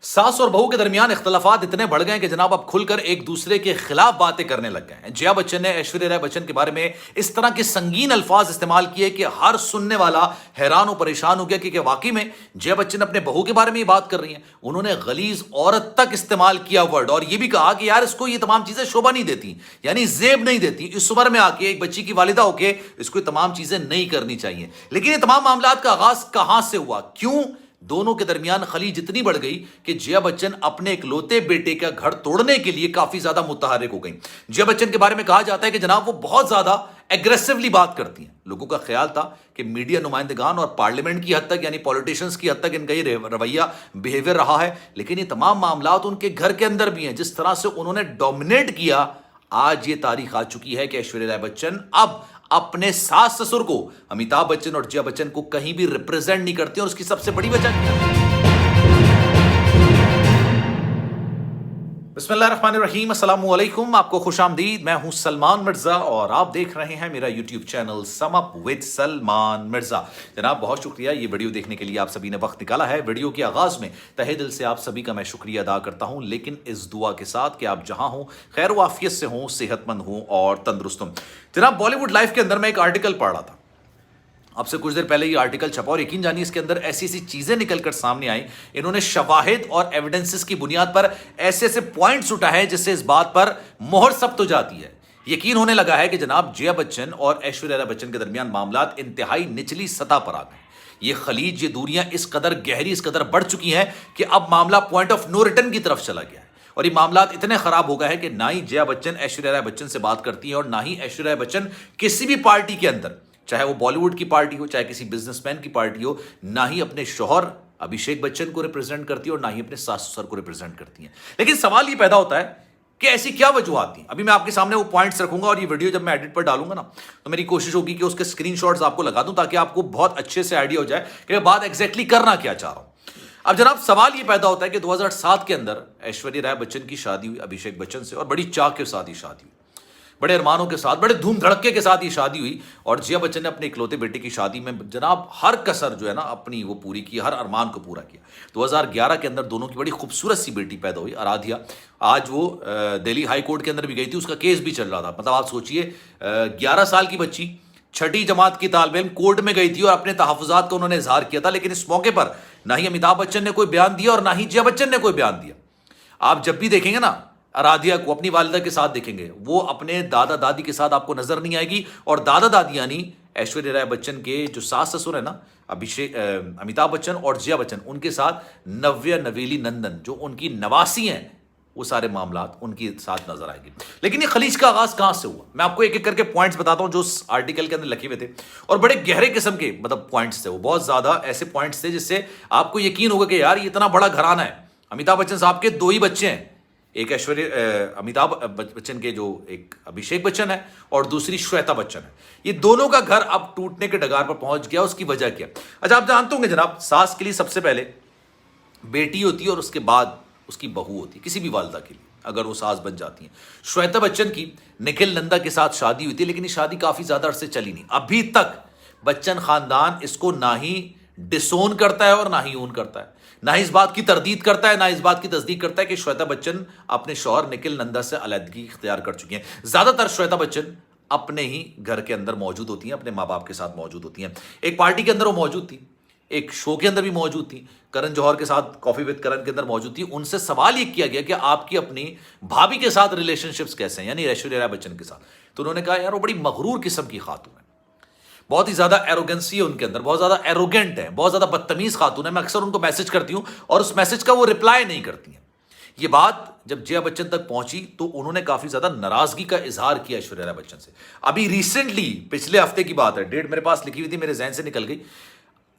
सास और बहू के दरमियान इख्तलाफात इतने बढ़ गए कि जनाब अब खुलकर एक दूसरे के खिलाफ बातें करने लग गए हैं। जया बच्चन ने ऐश्वर्या राय बच्चन के बारे में इस तरह के संगीन अल्फाज इस्तेमाल किए कि हर सुनने वाला हैरान और परेशान हो गया कि वाकई में जया बच्चन अपने बहू के बारे में ही बात कर रही हैं। उन्होंने गलीज औरत तक इस्तेमाल किया वर्ड, और यह भी कहा कि यार इसको ये तमाम चीजें शोभा नहीं देती, यानी जेब नहीं देती। इस उम्र में आके एक बच्ची की वालिदा होके इसको तमाम चीजें नहीं करनी चाहिए। लेकिन ये तमाम मामला का आगाज कहां से हुआ, क्यों दोनों के दरमियान खलीज इतनी बढ़ गई कि जया बच्चन अपने इकलौते बेटे का घर तोड़ने के लिए काफी ज्यादा मुतहर्रिक हो गई। जया बच्चन के बारे में कहा जाता है कि जनाब वो बहुत ज्यादा एग्रेसिवली बात करती हैं। लोगों का ख्याल था कि मीडिया नुमाइंदगान और पार्लियामेंट की हद तक, यानी पॉलिटिशियंस की हद तक इनका ये रवैया, बिहेवियर रहा है। लेकिन ये तमाम मामला उनके घर के अंदर भी हैं। जिस तरह से उन्होंने डोमिनेट किया, आज ये तारीख आ चुकी है कि ऐश्वर्या राय बच्चन अब अपने सास ससुर को, अमिताभ बच्चन और जया बच्चन को, कहीं भी रिप्रेजेंट नहीं करती। और उसकी सबसे बड़ी वजह क्या है? बिस्मिल्लाहिर्रहमानिर्रहीम, अस्सलामु अलैकुम, आपको खुशामदीद। मैं हूं सलमान मिर्जा और आप देख रहे हैं मेरा YouTube channel sum up with Salman Mirza. जनाब बहुत शुक्रिया ये वीडियो देखने के लिए, आप सभी ने वक्त निकाला है। वीडियो के आगाज में तहे दिल से आप सभी का मैं शुक्रिया अदा करता हूं, लेकिन इस दुआ के साथ कि आप जहां हो खैर वाफियत से हों, सेहतमंद हों और तंदुरुस्त हों। जनाब बॉलीवुड लाइफ के अंदर मैं एक आर्टिकल पढ़ रहा था, आपसे कुछ देर पहले ये आर्टिकल छपा, और यकीन जानिए इसके अंदर ऐसी ऐसी चीजें निकलकर सामने आई। इन्होंने शवाहिद और एविडेंसेस की बुनियाद पर ऐसे ऐसे पॉइंट्स उठाए जिससे इस बात पर मोहर सब तो जाती है, यकीन होने लगा है कि जनाब जया बच्चन और ऐश्वर्या राय बच्चन के दरमियान मामलात इंतहाई निचली सतह पर आ गए। ये खलीज, ये दूरियां इस कदर गहरी, इस कदर बढ़ चुकी हैं कि अब मामला पॉइंट ऑफ नो रिटर्न की तरफ चला गया है। और ये मामलात इतने खराब हो गए हैं कि ना ही जया बच्चन ऐश्वर्या राय बच्चन से बात करती है, और ना ही ऐश्वर्या राय बच्चन किसी भी पार्टी के अंदर, चाहे वो बॉलीवुड की पार्टी हो, चाहे किसी बिजनेसमैन की पार्टी हो, ना ही अपने शौहर अभिषेक बच्चन को रिप्रेजेंट करती है और ना ही अपने सास ससुर को रिप्रेजेंट करती है। लेकिन सवाल ये पैदा होता है कि ऐसी क्या वजूहत थी। अभी मैं आपके सामने वो पॉइंट्स रखूंगा, और ये वीडियो जब मैं एडिट पर डालूंगा ना, तो मेरी कोशिश होगी कि उसके स्क्रीनशॉट्स आपको लगा दूं, ताकि आपको बहुत अच्छे से आइडिया हो जाए कि मैं बात एग्जैक्टली करना क्या चाह रहा हूं। अब जनाब सवाल ये पैदा होता है कि 2007 के अंदर ऐश्वर्या राय बच्चन की शादी हुई अभिषेक बच्चन से, और बड़ी चाह के साथ ही शादी हुई, बड़े अरमानों के साथ, बड़े धूम धड़के के साथ ये शादी हुई। और जया बच्चन ने अपने इकलौते बेटे की शादी में जनाब हर कसर जो है ना अपनी वो पूरी की, हर अरमान को पूरा किया। 2011 के अंदर दोनों की बड़ी खूबसूरत सी बेटी पैदा हुई, आराध्या। आज वो दिल्ली हाई कोर्ट के अंदर भी गई थी, उसका केस भी चल रहा था। मतलब आप सोचिए, 11 साल की बच्ची, 6ठी जमात की तालिब इल्म, कोर्ट में गई थी और अपने तहफ़्फ़ुज़ात का उन्होंने इजहार किया था। लेकिन इस मौके पर ना ही अमिताभ बच्चन ने कोई बयान दिया और ना ही जया बच्चन ने कोई बयान दिया। आप जब भी देखेंगे ना आराध्या को, अपनी वालिदा के साथ देखेंगे, वो अपने दादा दादी के साथ आपको नजर नहीं आएगी। और दादा दादी यानी ऐश्वर्या राय बच्चन के जो सास ससुर है ना, अमिताभ बच्चन और जया बच्चन, उनके साथ नव्या नवेली नंदन जो उनकी नवासी हैं, वो सारे मामलात उनके साथ नजर आएंगे। लेकिन ये खलीज का आगाज कहां से हुआ, मैं आपको एक एक करके पॉइंट्स बताता हूं जो उस आर्टिकल के अंदर लिखे हुए थे, और बड़े गहरे किस्म के मतलब पॉइंट्स थे। वो बहुत ज्यादा ऐसे पॉइंट्स थे जिससे आपको यकीन होगा कि यार ये इतना बड़ा घराना है। अमिताभ बच्चन साहब के 2 ही बच्चे हैं, एक अमिताभ बच्चन के जो एक अभिषेक बच्चन है और दूसरी श्वेता बच्चन है। ये दोनों का घर अब टूटने के डगार पर पहुंच गया। उसकी वजह क्या? अच्छा, आप जानते होंगे जनाब, सास के लिए सबसे पहले बेटी होती है और उसके बाद उसकी बहू होती है, किसी भी वालिदा के लिए अगर वो सास बन जाती है। श्वेता बच्चन की निखिल नंदा के साथ शादी हुई थी, लेकिन ये शादी काफी ज्यादा अरसे चली नहीं। अभी तक बच्चन खानदान इसको ना ही डिसोन करता है और ना ही ओन करता है, ना ही इस बात की तरदीद करता है, ना इस बात की तस्दीक करता है कि श्वेता बच्चन अपने शौहर निखिल नंदा से अलहदगी इख्तियार कर चुकी हैं। ज्यादातर श्वेता बच्चन अपने ही घर के अंदर मौजूद होती हैं, अपने माँ बाप के साथ मौजूद होती हैं। एक पार्टी के अंदर वो मौजूद थी, एक शो के अंदर भी मौजूद थी, करण जौहर के साथ कॉफी विद करण के अंदर मौजूद थी। उनसे सवाल ये किया गया कि आपकी अपनी भाभी के साथ रिलेशनशिप्स कैसे हैं, यानी ऐश्वर्या राय बच्चन के साथ। तो उन्होंने कहा यार वो बड़ी मगरूर किस्म की खातून है, बहुत ही ज्यादा एरोगेंसी है उनके अंदर, बहुत ज्यादा एरोगेंट है, बहुत ज्यादा बदतमीज खातून है। मैं अक्सर उनको मैसेज करती हूं और उस मैसेज का वो रिप्लाई नहीं करती हैं। ये बात जब जया बच्चन तक पहुंची तो उन्होंने काफी ज्यादा नाराजगी का इजहार किया ऐश्वर्या राय बच्चन से। अभी रिसेंटली पिछले हफ्ते की बात है, डेट मेरे पास लिखी हुई थी, मेरे जहन से निकल गई।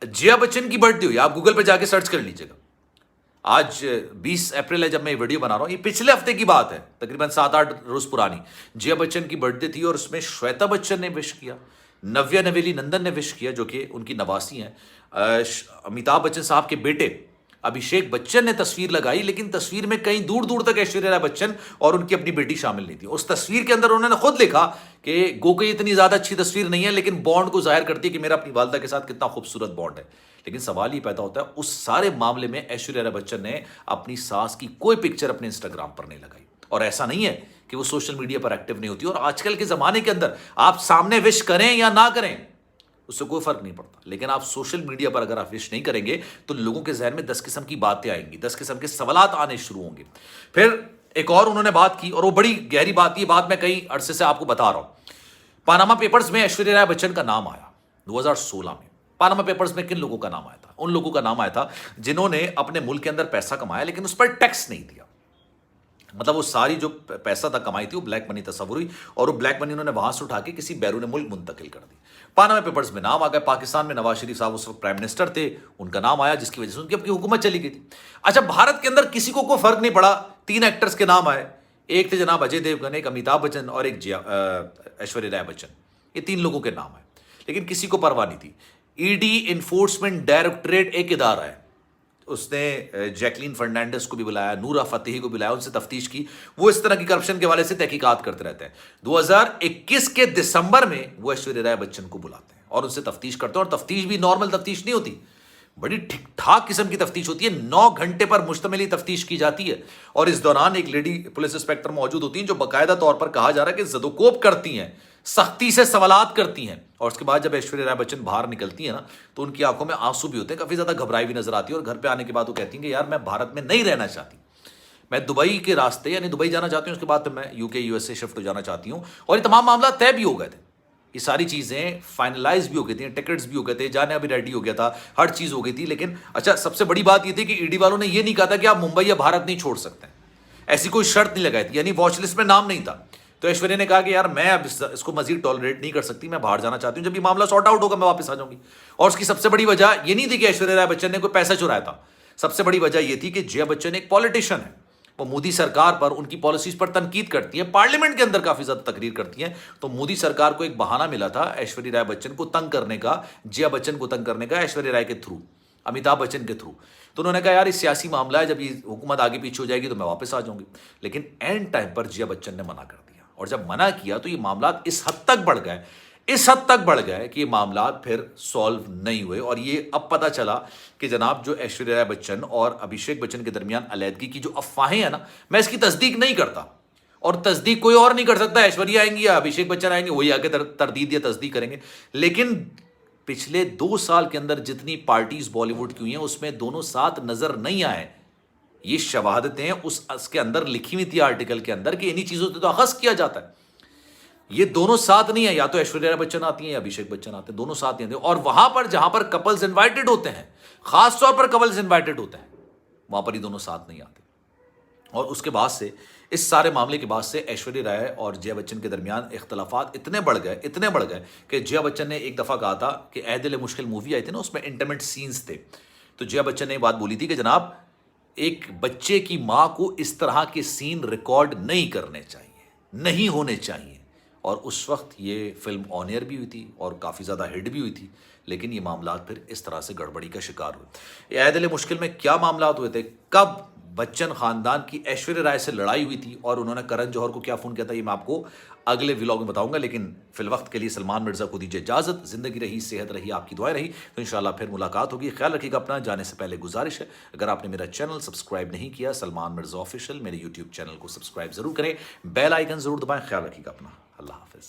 जया बच्चन की बर्थडे हुई, आप गूगल पर जाके सर्च कर लीजिएगा। आज 20 अप्रैल है जब मैं ये वीडियो बना रहा हूं, ये पिछले हफ्ते की बात है, तकरीबन 7-8 रोज पुरानी। जया बच्चन की बर्थडे थी और उसमें श्वेता बच्चन ने विश किया, नव्या नवेली नंदन ने विश किया जो कि उनकी नवासी हैं, अमिताभ बच्चन साहब के बेटे अभिषेक बच्चन ने तस्वीर लगाई, लेकिन तस्वीर में कहीं दूर दूर तक ऐश्वर्या राय बच्चन और उनकी अपनी बेटी शामिल नहीं थी। उस तस्वीर के अंदर उन्होंने खुद लिखा कि गोकई इतनी ज्यादा अच्छी तस्वीर नहीं है, लेकिन बॉन्ड को जाहिर करती है कि मेरा अपनी वालदा के साथ कितना खूबसूरत बॉन्ड है। लेकिन सवाल ये पैदा होता है, उस सारे मामले में ऐश्वर्या राय बच्चन ने अपनी सास की कोई पिक्चर अपने इंस्टाग्राम पर नहीं लगाई। और ऐसा नहीं है कि वो सोशल मीडिया पर एक्टिव नहीं होती। और आजकल के जमाने के अंदर आप सामने विश करें या ना करें, उससे कोई फर्क नहीं पड़ता। लेकिन आप सोशल मीडिया पर अगर आप विश नहीं करेंगे तो लोगों के जहन में 10 किस्म की बातें आएंगी, 10 किस्म के सवालात आने शुरू होंगे। फिर एक और उन्होंने बात की, और वो बड़ी गहरी बात, ये बात मैं कई अरसे से आपको बता रहा हूं। पानामा पेपर्स में ऐश्वर्या राय बच्चन का नाम आया 2016 में। पानामा पेपर्स में किन लोगों का नाम आया था? उन लोगों का नाम आया था जिन्होंने अपने मुल्क के अंदर पैसा कमाया लेकिन उस पर टैक्स नहीं दिया। मतलब वो सारी जो पैसा तक कमाई थी वो ब्लैक मनी तस्वुर हुई, और वो ब्लैक मनी उन्होंने वहां से उठा के किसी बैरून मुल्क मुंतकिल कर दी। पानामा पेपर्स में नाम आ गया। पाकिस्तान में नवाज शरीफ साहब उस वक्त प्राइम मिनिस्टर थे, उनका नाम आया, जिसकी वजह से उनकी अपनी हुकूमत चली गई थी। अच्छा, भारत के अंदर किसी को कोई फर्क नहीं पड़ा। 3 एक्टर्स के नाम आए, एक थे जनाब अजय देवगन, एक अमिताभ बच्चन और एक ऐश्वर्या राय बच्चन। ये 3 लोगों के नाम आए, लेकिन किसी को परवाह नहीं थी। ईडी इन्फोर्समेंट डायरेक्टरेट एक इदारा है, उसने जैकलीन फर्नांडिस को भी बुलाया, नूरा फतेही को बुलाया, उनसे तफ्तीश की। वो इस तरह की करप्शन के हवाले से तहकीकात करते रहते हैं। 2021 के दिसंबर में वो ऐश्वर्या राय बच्चन को बुलाते हैं और उनसे तफ्तीश करते हैं। और तफ्तीश भी नॉर्मल तफ्तीश नहीं होती, बड़ी ठीक ठाक किस्म की तफ्तीश होती है। 9 घंटे पर मुश्तमिल तफ्तीश की जाती है, और इस दौरान एक लेडी पुलिस इंस्पेक्टर मौजूद होती हैं जो बाकायदा तौर पर कहा जा रहा है कि जदोकोब करती हैं, सख्ती से सवालात करती हैं। और उसके बाद जब ऐश्वर्या राय बच्चन बाहर निकलती है ना, तो उनकी आंखों में आंसू भी होते हैं, काफी ज्यादा घबराई भी नजर आती है। और घर पे आने के बाद वो कहती हैं कि यार मैं भारत में नहीं रहना चाहती, मैं दुबई के रास्ते यानी दुबई जाना चाहती हूँ, उसके बाद मैं यूके यूएसए शिफ्ट हो जाना चाहती हूँ। और ये तमाम मामला तय भी हो गए थे, ये सारी चीजें फाइनलाइज भी हो गई थी, टिकट्स भी हो गए थे, जाने अभी रेडी हो गया था, हर चीज हो गई थी। लेकिन अच्छा, सबसे बड़ी बात ये थी कि ईडी वालों ने ये नहीं कहा था कि आप मुंबई या भारत नहीं छोड़ सकते, ऐसी कोई शर्त नहीं लगाई थी, यानी वॉच लिस्ट में नाम नहीं था। तो ऐश्वर्या ने कहा कि यार मैं अब इसको मजीद टॉलरेट नहीं कर सकती, मैं बाहर जाना चाहती हूँ, जब ये मामला सॉर्ट आउट होगा मैं वापस आ जाऊंगी। और उसकी सबसे बड़ी वजह ये नहीं थी कि ऐश्वर्या राय बच्चन ने कोई पैसा चुराया था, सबसे बड़ी वजह यह थी कि जया बच्चन एक पॉलिटिशियन है, वो मोदी सरकार पर, उनकी पॉलिसीज पर तनकीद करती है, पार्लियामेंट के अंदर काफी ज्यादा तकरीर करती है। तो मोदी सरकार को एक बहाना मिला था ऐश्वर्या राय बच्चन को तंग करने का, जया बच्चन को तंग करने का, ऐश्वर्या राय के थ्रू, अमिताभ बच्चन के थ्रू। तो उन्होंने कहा यार ये सियासी मामला है, जब ये हुकूमत आगे पीछे हो जाएगी तो मैं वापस आ जाऊंगी। लेकिन एंड टाइम पर जया बच्चन ने मना कर दिया, और जब मना किया तो ये मामला इस हद तक बढ़ गए, इस हद तक बढ़ गए कि ये मामला फिर सॉल्व नहीं हुए। और ये अब पता चला कि जनाब जो ऐश्वर्या राय बच्चन और अभिषेक बच्चन के दरमियान अलैदगी की जो अफवाहें हैं ना, मैं इसकी तस्दीक नहीं करता, और तस्दीक कोई और नहीं कर सकता। ऐश्वर्या आएंगी या अभिषेक बच्चन आएंगे, वही आके तरदीद या तस्दीक करेंगे। लेकिन पिछले 2 साल के अंदर जितनी पार्टीज बॉलीवुड की हुई हैं उसमें दोनों साथ नजर नहीं आए। ये शवाहदतें उसके अंदर लिखी हुई थी आर्टिकल के अंदर कि इन्हीं चीजों से तो अखज़ किया जाता है। ये दोनों साथ नहीं है, या तो ऐश्वर्या राय बच्चन आती हैं या अभिषेक बच्चन आते हैं, दोनों साथ नहीं आते। और वहां पर जहां पर कपल्स इनवाइटेड होते हैं, खास तौर पर कपल्स इनवाइटेड होते हैं, वहां पर ये दोनों साथ नहीं आते। और उसके बाद से, इस सारे मामले के बाद से ऐश्वर्या राय और जया बच्चन के दरमियान इख्तलाफात इतने बढ़ गए कि जया बच्चन ने एक दफा कहा था कि ऐ दिल मुश्किल मूवी आई थी ना, उसमें इंटीमेट सीन्स थे, तो जया बच्चन ने बात बोली थी कि जनाब एक बच्चे की मां को इस तरह के सीन रिकॉर्ड नहीं करने चाहिए, नहीं होने चाहिए। और उस वक्त ये फिल्म ऑन एयर भी हुई थी और काफ़ी ज़्यादा हिट भी हुई थी। लेकिन ये मामला फिर इस तरह से गड़बड़ी का शिकार हुए। ऐ दिल मुश्किल में क्या मामला हुए थे, कब बच्चन खानदान की ऐश्वर्या राय से लड़ाई हुई थी और उन्होंने करण जौहर को क्या फ़ोन किया था, ये मैं आपको अगले व्लॉग में बताऊंगा। लेकिन फिल वक्त के लिए सलमान मिर्ज़ा को दीजिए इजाज़त। ज़िंदगी रही, सेहत रही, आपकी दुआएं रही, तो इंशाल्लाह फिर मुलाकात होगी। ख्याल रखिएगा अपना। जाने से पहले गुजारिश है, अगर आपने मेरा चैनल सब्सक्राइब नहीं किया, सलमान मिर्ज़ा ऑफिशियल, मेरे यूट्यूब चैनल को सब्सक्राइब ज़रूर करें, बेल आइकन ज़रूर दबाएं। ख्याल रखिएगा अपना। अल्लाह हाफिज़।